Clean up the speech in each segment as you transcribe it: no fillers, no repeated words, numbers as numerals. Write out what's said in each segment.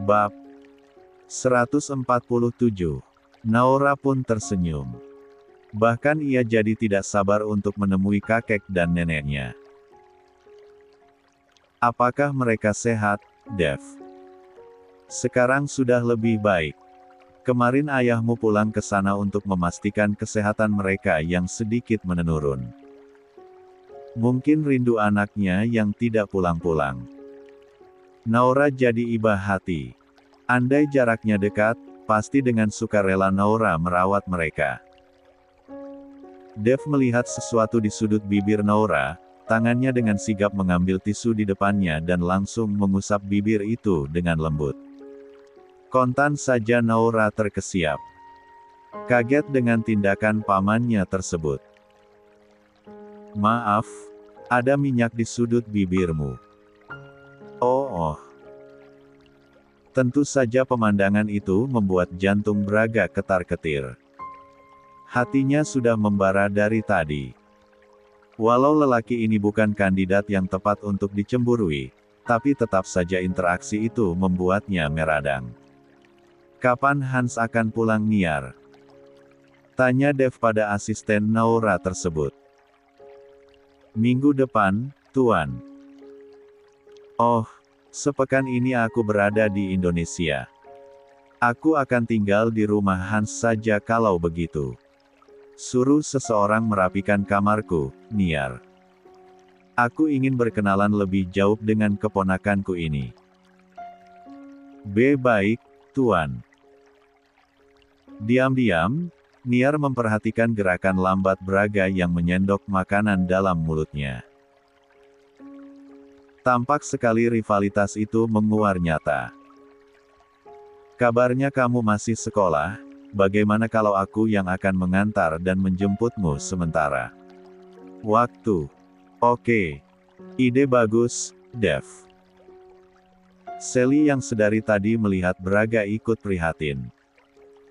Bab 147. Naora pun tersenyum. Bahkan ia jadi tidak sabar untuk menemui kakek dan neneknya. Apakah mereka sehat, Dev? Sekarang sudah lebih baik. Kemarin ayahmu pulang ke sana untuk memastikan kesehatan mereka yang sedikit menurun. Mungkin rindu anaknya yang tidak pulang-pulang. Naora jadi iba hati. Andai jaraknya dekat, pasti dengan sukarela Naora merawat mereka. Dev melihat sesuatu di sudut bibir Naora, tangannya dengan sigap mengambil tisu di depannya dan langsung mengusap bibir itu dengan lembut. Kontan saja Naora terkesiap. Kaget dengan tindakan pamannya tersebut. Maaf, ada minyak di sudut bibirmu. Oh. Tentu saja pemandangan itu membuat jantung Braga ketar-ketir. Hatinya sudah membara dari tadi. Walau lelaki ini bukan kandidat yang tepat untuk dicemburui, tapi tetap saja interaksi itu membuatnya meradang. Kapan Hans akan pulang Niar? Tanya Dev pada asisten Naora tersebut. Minggu depan, Tuan. Oh, sepekan ini aku berada di Indonesia. Aku akan tinggal di rumah Hans saja kalau begitu. Suruh seseorang merapikan kamarku, Niar. Aku ingin berkenalan lebih jauh dengan keponakanku ini. Baik, Tuan. Diam-diam, Niar memperhatikan gerakan lambat Braga yang menyendok makanan dalam mulutnya. Tampak sekali rivalitas itu menguar nyata. Kabarnya kamu masih sekolah, bagaimana kalau aku yang akan mengantar dan menjemputmu sementara? Waktu. Oke. Ide bagus, Dev. Sally yang sedari tadi melihat Braga ikut prihatin.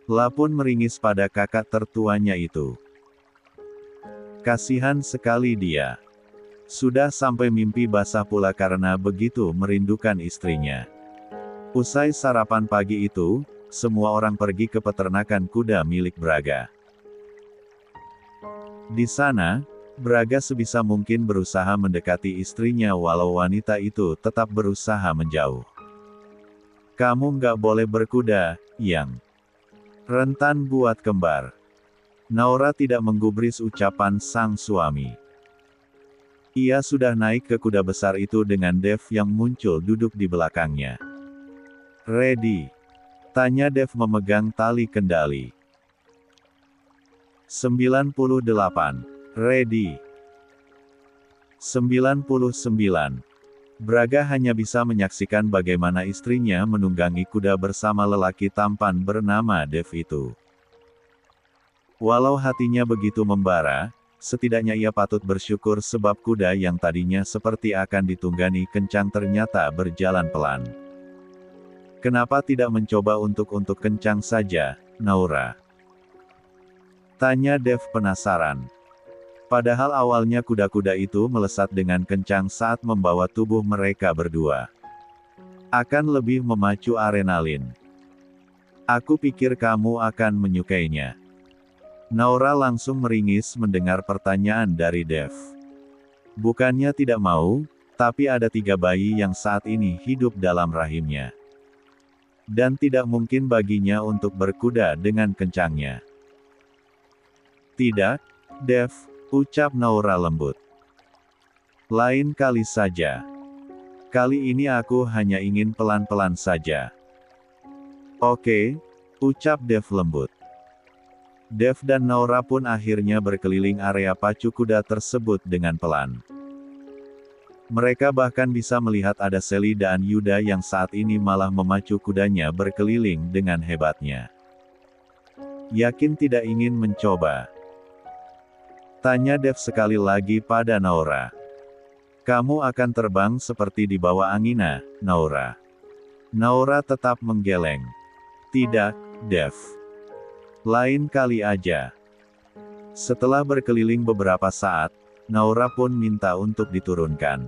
La pun meringis pada kakak tertuanya itu. Kasihan sekali dia. Sudah sampai mimpi basah pula karena begitu merindukan istrinya. Usai sarapan pagi itu, semua orang pergi ke peternakan kuda milik Braga. Di sana, Braga sebisa mungkin berusaha mendekati istrinya walau wanita itu tetap berusaha menjauh. Kamu nggak boleh berkuda, Yang. Rentan buat kembar. Naora tidak menggubris ucapan sang suami. Ia sudah naik ke kuda besar itu dengan Dev yang muncul duduk di belakangnya. Ready? Tanya Dev memegang tali kendali. 98. Ready. 99. Braga hanya bisa menyaksikan bagaimana istrinya menunggangi kuda bersama lelaki tampan bernama Dev itu. Walau hatinya begitu membara, setidaknya ia patut bersyukur sebab kuda yang tadinya seperti akan ditunggani kencang ternyata berjalan pelan. Kenapa tidak mencoba untuk kencang saja, Naora? Tanya Dev penasaran. Padahal awalnya kuda-kuda itu melesat dengan kencang saat membawa tubuh mereka berdua. Akan lebih memacu adrenalin. Aku pikir kamu akan menyukainya. Naora langsung meringis mendengar pertanyaan dari Dev. Bukannya tidak mau, tapi ada 3 bayi yang saat ini hidup dalam rahimnya. Dan tidak mungkin baginya untuk berkuda dengan kencangnya. Tidak, Dev, ucap Naora lembut. Lain kali saja. Kali ini aku hanya ingin pelan-pelan saja. Oke, ucap Dev lembut. Dev dan Naora pun akhirnya berkeliling area pacu kuda tersebut dengan pelan. Mereka bahkan bisa melihat ada Sally dan Yuda yang saat ini malah memacu kudanya berkeliling dengan hebatnya. Yakin tidak ingin mencoba? Tanya Dev sekali lagi pada Naora. Kamu akan terbang seperti di bawah angina, Naora. Naora tetap menggeleng. Tidak, Dev. Lain kali aja. Setelah berkeliling beberapa saat, Naora pun minta untuk diturunkan.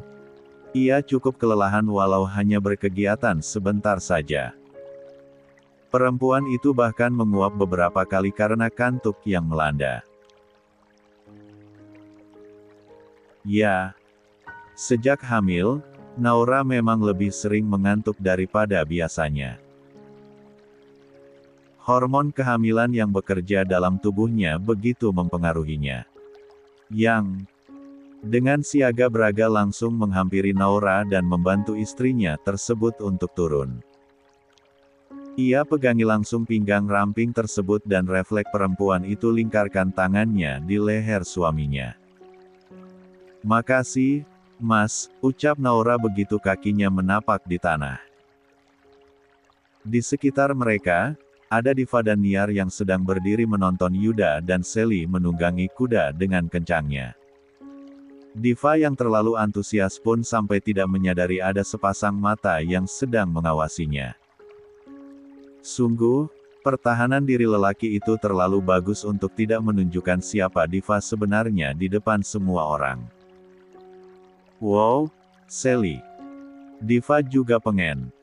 Ia cukup kelelahan walau hanya berkegiatan sebentar saja. Perempuan itu bahkan menguap beberapa kali karena kantuk yang melanda. Ya, sejak hamil, Naura memang lebih sering mengantuk daripada biasanya. Hormon kehamilan yang bekerja dalam tubuhnya begitu mempengaruhinya. Yang dengan siaga braga langsung menghampiri Naura dan membantu istrinya tersebut untuk turun. Ia pegangi langsung pinggang ramping tersebut dan refleks perempuan itu lingkarkan tangannya di leher suaminya. "Makasih, Mas," ucap Naura begitu kakinya menapak di tanah. Di sekitar mereka, ada Diva dan Niar yang sedang berdiri menonton Yuda dan Sally menunggangi kuda dengan kencangnya. Diva yang terlalu antusias pun sampai tidak menyadari ada sepasang mata yang sedang mengawasinya. Sungguh, pertahanan diri lelaki itu terlalu bagus untuk tidak menunjukkan siapa Diva sebenarnya di depan semua orang. "Wow, Sally. Diva juga pengen.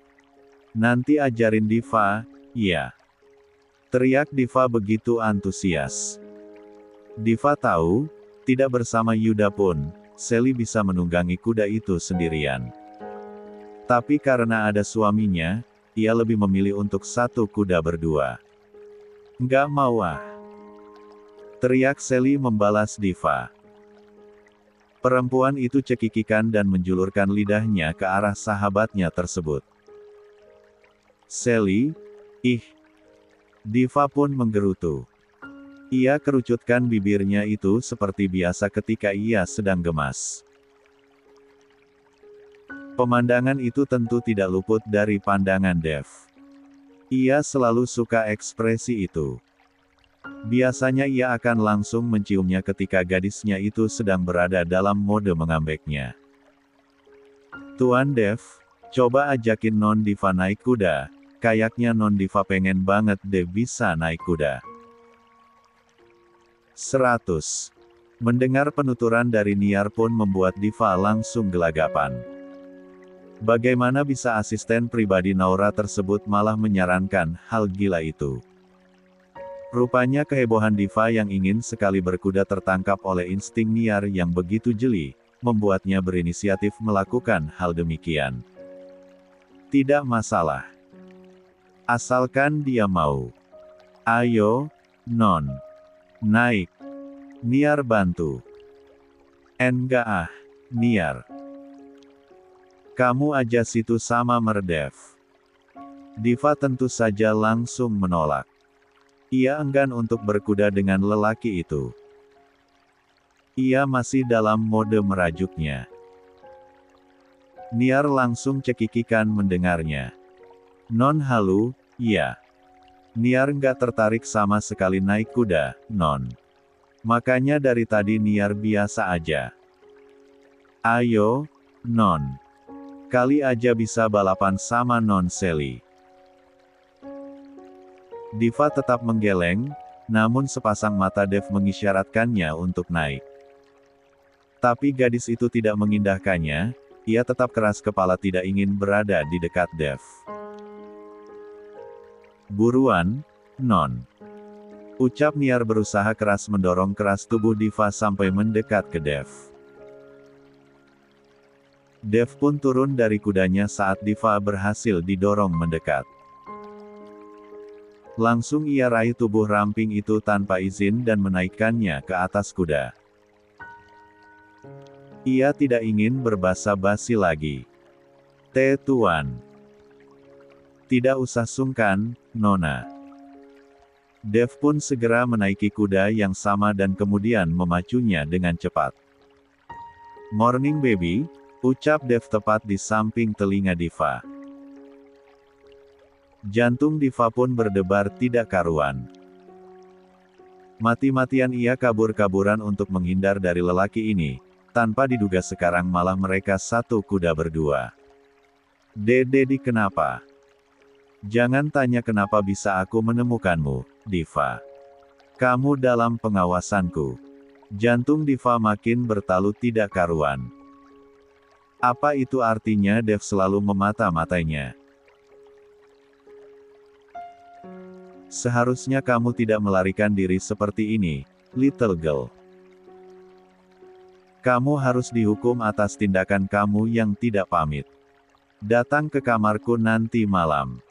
Nanti ajarin Diva, ya," teriak Diva begitu antusias. Diva tahu, tidak bersama Yuda pun, Sally bisa menunggangi kuda itu sendirian. Tapi karena ada suaminya, ia lebih memilih untuk satu kuda berdua. "Nggak mau ah," teriak Sally membalas Diva. Perempuan itu cekikikan dan menjulurkan lidahnya ke arah sahabatnya tersebut. "Sally, ih." Diva pun menggerutu. Ia kerucutkan bibirnya itu seperti biasa ketika ia sedang gemas. Pemandangan itu tentu tidak luput dari pandangan Dev. Ia selalu suka ekspresi itu. Biasanya ia akan langsung menciumnya ketika gadisnya itu sedang berada dalam mode mengambeknya. "Tuan Dev, coba ajakin Non Diva naik kuda, kayaknya Non Diva pengen banget deh bisa naik kuda." 100. Mendengar penuturan dari Niar pun membuat Diva langsung gelagapan. Bagaimana bisa asisten pribadi Naura tersebut malah menyarankan hal gila itu? Rupanya kehebohan Diva yang ingin sekali berkuda tertangkap oleh insting Niar yang begitu jeli, membuatnya berinisiatif melakukan hal demikian. "Tidak masalah. Asalkan dia mau. Ayo, Non. Naik." Niar bantu. "Enggak ah, Niar. Kamu aja situ sama Merdev." Diva tentu saja langsung menolak. Ia enggan untuk berkuda dengan lelaki itu. Ia masih dalam mode merajuknya. Niar langsung cekikikan mendengarnya. "Non halu, ya." Niar nggak tertarik sama sekali naik kuda, Non. Makanya dari tadi Niar biasa aja. "Ayo, Non. Kali aja bisa balapan sama Non Sally." Diva tetap menggeleng, namun sepasang mata Dev mengisyaratkannya untuk naik. Tapi gadis itu tidak mengindahkannya, ia tetap keras kepala tidak ingin berada di dekat Dev. "Buruan, Non." Ucap Niar berusaha keras mendorong keras tubuh Diva sampai mendekat ke Dev. Dev pun turun dari kudanya saat Diva berhasil didorong mendekat. Langsung ia raih tubuh ramping itu tanpa izin dan menaikkannya ke atas kuda. Ia tidak ingin berbasa-basi lagi. Tuan. Tidak usah sungkan, Nona." Dev pun segera menaiki kuda yang sama dan kemudian memacunya dengan cepat. "Morning baby," ucap Dev tepat di samping telinga Diva. Jantung Diva pun berdebar tidak karuan. Mati-matian ia kabur-kaburan untuk menghindar dari lelaki ini, tanpa diduga sekarang malah mereka satu kuda berdua. "Dedi kenapa? Jangan tanya kenapa bisa aku menemukanmu, Diva. Kamu dalam pengawasanku." Jantung Diva makin bertalut tidak karuan. Apa itu artinya Dev selalu memata-matainya? Seharusnya kamu tidak melarikan diri seperti ini, little girl. Kamu harus dihukum atas tindakan kamu yang tidak pamit. Datang ke kamarku nanti malam.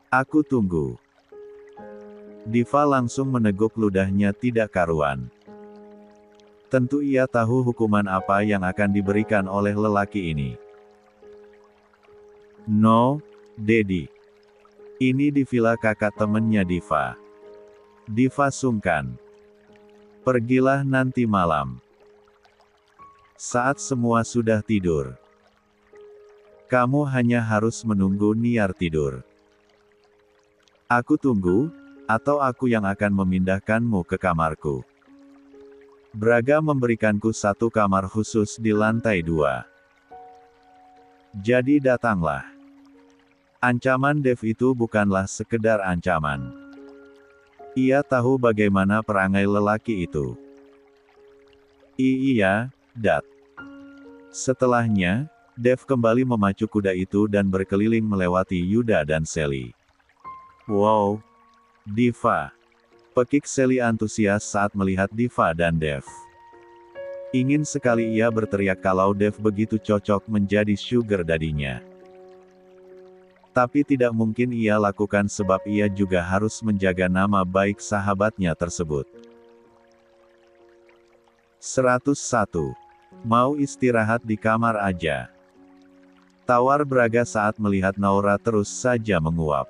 Aku tunggu. Diva langsung meneguk ludahnya tidak karuan. Tentu ia tahu hukuman apa yang akan diberikan oleh lelaki ini. No, Daddy. Ini di villa kakak temennya Diva. Diva sungkan. Pergilah nanti malam. Saat semua sudah tidur. Kamu hanya harus menunggu Niar tidur. Aku tunggu, atau aku yang akan memindahkanmu ke kamarku. Braga memberikanku satu kamar khusus di lantai 2. Jadi datanglah. Ancaman Dev itu bukanlah sekedar ancaman. Ia tahu bagaimana perangai lelaki itu. Iya, Dad. Setelahnya, Dev kembali memacu kuda itu dan berkeliling melewati Yuda dan Sally. Wow! Diva! Pekik Sally antusias saat melihat Diva dan Dev. Ingin sekali ia berteriak kalau Dev begitu cocok menjadi sugar daddy-nya. Tapi tidak mungkin ia lakukan sebab ia juga harus menjaga nama baik sahabatnya tersebut. 101. Mau istirahat di kamar aja. Tawar Braga saat melihat Naura terus saja menguap.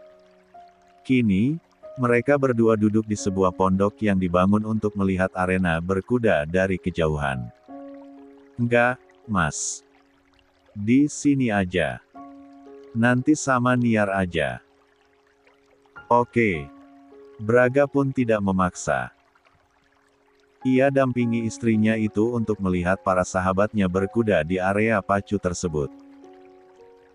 Kini, mereka berdua duduk di sebuah pondok yang dibangun untuk melihat arena berkuda dari kejauhan. Enggak, Mas. Di sini aja. Nanti sama Niar aja. Oke. Braga pun tidak memaksa. Ia dampingi istrinya itu untuk melihat para sahabatnya berkuda di area pacu tersebut.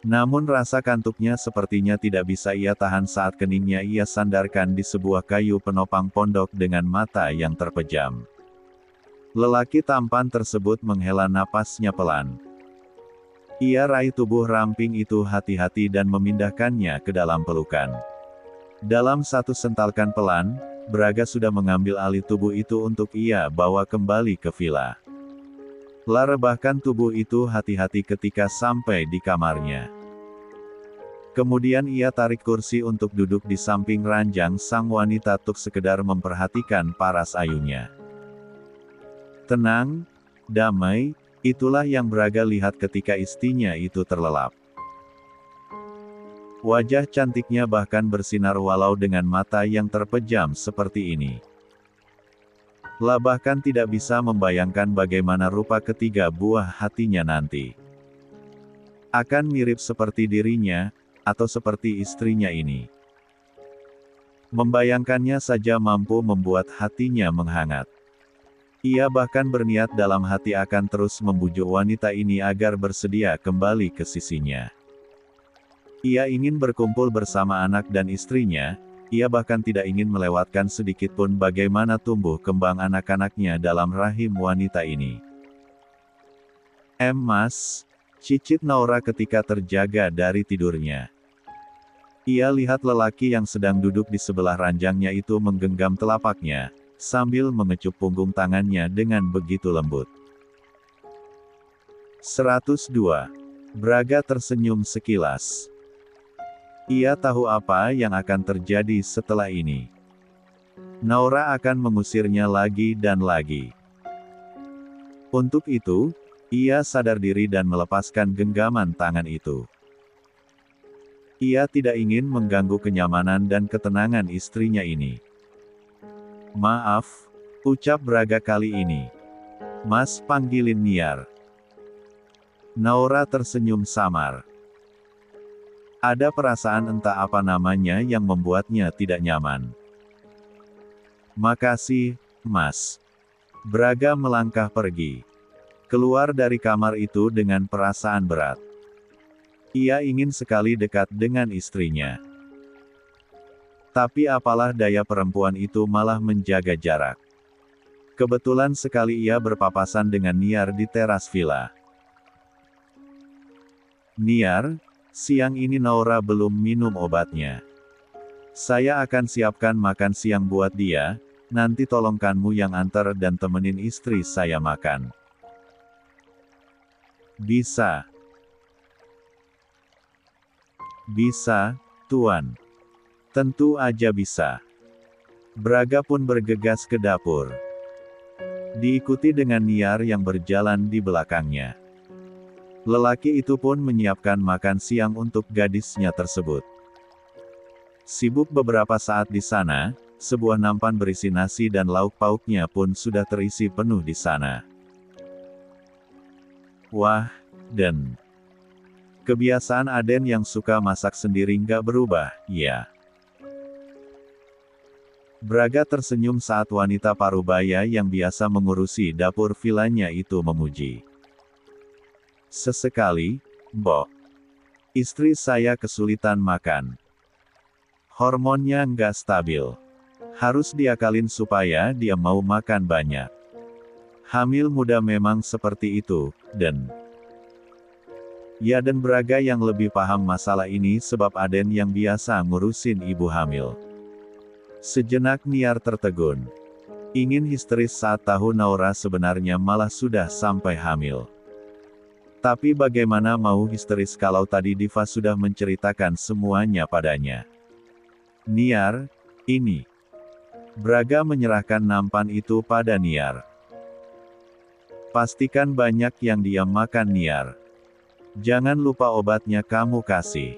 Namun rasa kantuknya sepertinya tidak bisa ia tahan saat keningnya ia sandarkan di sebuah kayu penopang pondok dengan mata yang terpejam. Lelaki tampan tersebut menghela napasnya pelan. Ia raih tubuh ramping itu hati-hati dan memindahkannya ke dalam pelukan. Dalam satu sentakan pelan, Braga sudah mengambil alih tubuh itu untuk ia bawa kembali ke villa. Rebahkan tubuh itu hati-hati ketika sampai di kamarnya. Kemudian ia tarik kursi untuk duduk di samping ranjang sang wanita untuk sekedar memperhatikan paras ayunya. Tenang, damai, itulah yang Braga lihat ketika istrinya itu terlelap. Wajah cantiknya bahkan bersinar walau dengan mata yang terpejam seperti ini. Bahkan tidak bisa membayangkan bagaimana rupa ketiga buah hatinya nanti. Akan mirip seperti dirinya, atau seperti istrinya ini. Membayangkannya saja mampu membuat hatinya menghangat. Ia bahkan berniat dalam hati akan terus membujuk wanita ini agar bersedia kembali ke sisinya. Ia ingin berkumpul bersama anak dan istrinya, ia bahkan tidak ingin melewatkan sedikitpun bagaimana tumbuh kembang anak-anaknya dalam rahim wanita ini. Mas, cicit Naura ketika terjaga dari tidurnya. Ia lihat lelaki yang sedang duduk di sebelah ranjangnya itu menggenggam telapaknya, sambil mengecup punggung tangannya dengan begitu lembut. 102. Braga tersenyum sekilas. Ia tahu apa yang akan terjadi setelah ini. Naura akan mengusirnya lagi dan lagi. Untuk itu, ia sadar diri dan melepaskan genggaman tangan itu. Ia tidak ingin mengganggu kenyamanan dan ketenangan istrinya ini. Maaf, ucap Braga kali ini. Mas panggilin Niar. Naura tersenyum samar. Ada perasaan entah apa namanya yang membuatnya tidak nyaman. Makasih, Mas. Braga melangkah pergi. Keluar dari kamar itu dengan perasaan berat. Ia ingin sekali dekat dengan istrinya. Tapi apalah daya perempuan itu malah menjaga jarak. Kebetulan sekali ia berpapasan dengan Niar di teras villa. Niar, siang ini Naura belum minum obatnya. Saya akan siapkan makan siang buat dia, nanti tolongkanmu yang antar dan temenin istri saya makan. Bisa. Bisa, Tuan. Tentu aja bisa. Braga pun bergegas ke dapur. Diikuti dengan Niar yang berjalan di belakangnya. Lelaki itu pun menyiapkan makan siang untuk gadisnya tersebut. Sibuk beberapa saat di sana, sebuah nampan berisi nasi dan lauk pauknya pun sudah terisi penuh di sana. Wah, dan kebiasaan Aden yang suka masak sendiri nggak berubah, ya. Braga tersenyum saat wanita parubaya yang biasa mengurusi dapur vilanya itu memuji. Sesekali, Mbok. Istri saya kesulitan makan. Hormonnya nggak stabil. Harus diakalin supaya dia mau makan banyak. Hamil muda memang seperti itu, dan ya, dan Braga yang lebih paham masalah ini sebab Aden yang biasa ngurusin ibu hamil. Sejenak Niar tertegun. Ingin histeris saat tahu Naura sebenarnya malah sudah sampai hamil. Tapi bagaimana mau histeris kalau tadi Diva sudah menceritakan semuanya padanya. Niar, ini. Braga menyerahkan nampan itu pada Niar. Pastikan banyak yang dia makan Niar. Jangan lupa obatnya kamu kasih.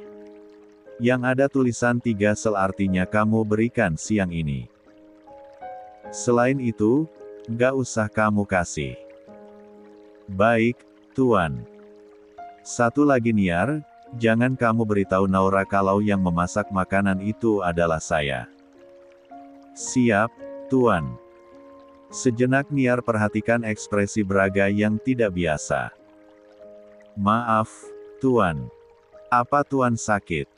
Yang ada tulisan 3 sel artinya kamu berikan siang ini. Selain itu, nggak usah kamu kasih. Baik, Tuan. Satu lagi Niar, jangan kamu beritahu Naura kalau yang memasak makanan itu adalah saya. Siap, Tuan. Sejenak Niar perhatikan ekspresi Braga yang tidak biasa. Maaf, Tuan. Apa Tuan sakit?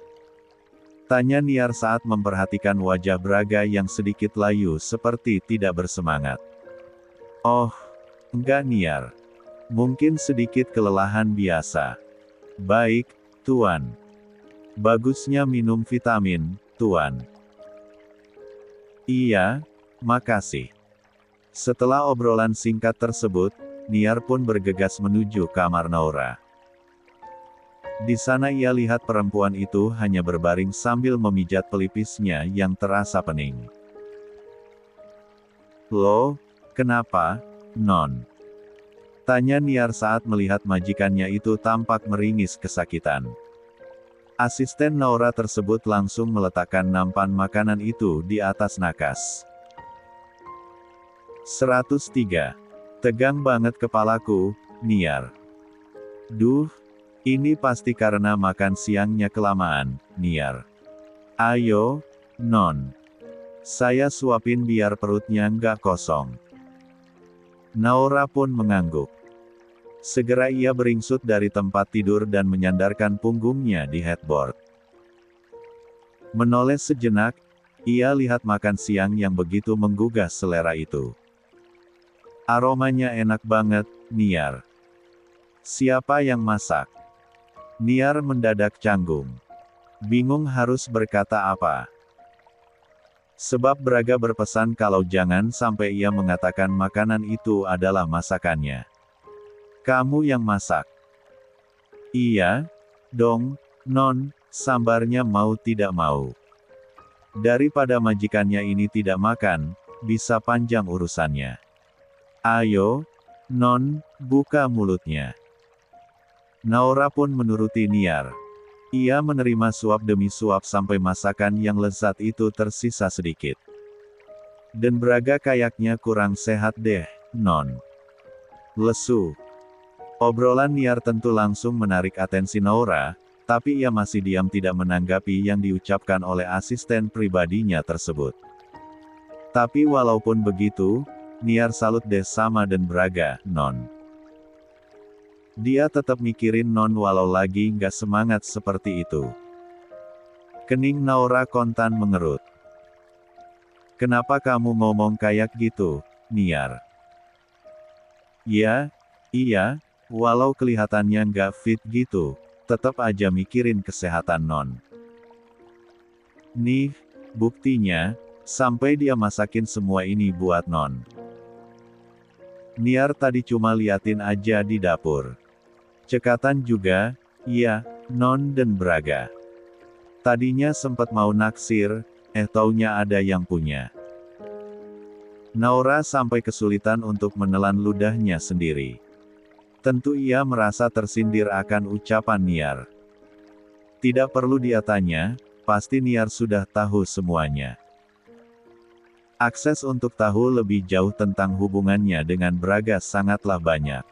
Tanya Niar saat memperhatikan wajah Braga yang sedikit layu seperti tidak bersemangat. Oh, enggak Niar. Mungkin sedikit kelelahan biasa. Baik, Tuan. Bagusnya minum vitamin, Tuan. Iya, makasih. Setelah obrolan singkat tersebut, Niar pun bergegas menuju kamar Naura. Di sana ia lihat perempuan itu hanya berbaring sambil memijat pelipisnya yang terasa pening. Loh, kenapa, Non? Tanya Niar saat melihat majikannya itu tampak meringis kesakitan. Asisten Naura tersebut langsung meletakkan nampan makanan itu di atas nakas. 103. Tegang banget kepalaku, Niar. Duh, ini pasti karena makan siangnya kelamaan, Niar. Ayo, Non. Saya suapin biar perutnya nggak kosong. Naura pun mengangguk. Segera ia beringsut dari tempat tidur dan menyandarkan punggungnya di headboard. Menoleh sejenak, ia lihat makan siang yang begitu menggugah selera itu. Aromanya enak banget, Niar. Siapa yang masak? Niar mendadak canggung. Bingung harus berkata apa. Sebab Braga berpesan kalau jangan sampai ia mengatakan makanan itu adalah masakannya. Kamu yang masak? Iya, dong, Non, sambarnya mau tidak mau. Daripada majikannya ini tidak makan, bisa panjang urusannya. Ayo, Non, buka mulutnya. Naura pun menuruti Niar. Ia menerima suap demi suap sampai masakan yang lezat itu tersisa sedikit. Dan Braga kayaknya kurang sehat deh, Non. Lesu. Obrolan Niar tentu langsung menarik atensi Naura, tapi ia masih diam tidak menanggapi yang diucapkan oleh asisten pribadinya tersebut. Tapi walaupun begitu, Niar salut deh sama dan Braga, Non. Dia tetap mikirin Non walau lagi nggak semangat seperti itu. Kening Naura kontan mengerut. Kenapa kamu ngomong kayak gitu, Niar? Ya, iya, walau kelihatannya nggak fit gitu, tetap aja mikirin kesehatan Non. Nih, Buktinya, sampai dia masakin semua ini buat non. Niar tadi cuma liatin aja di dapur. Cekatan juga, iya, non dan Braga. Tadinya sempat mau naksir, taunya ada yang punya. Naura sampai kesulitan untuk menelan ludahnya sendiri. Tentu ia merasa tersindir akan ucapan Niar. Tidak perlu dia tanya, pasti Niar sudah tahu semuanya. Akses untuk tahu lebih jauh tentang hubungannya dengan Braga sangatlah banyak.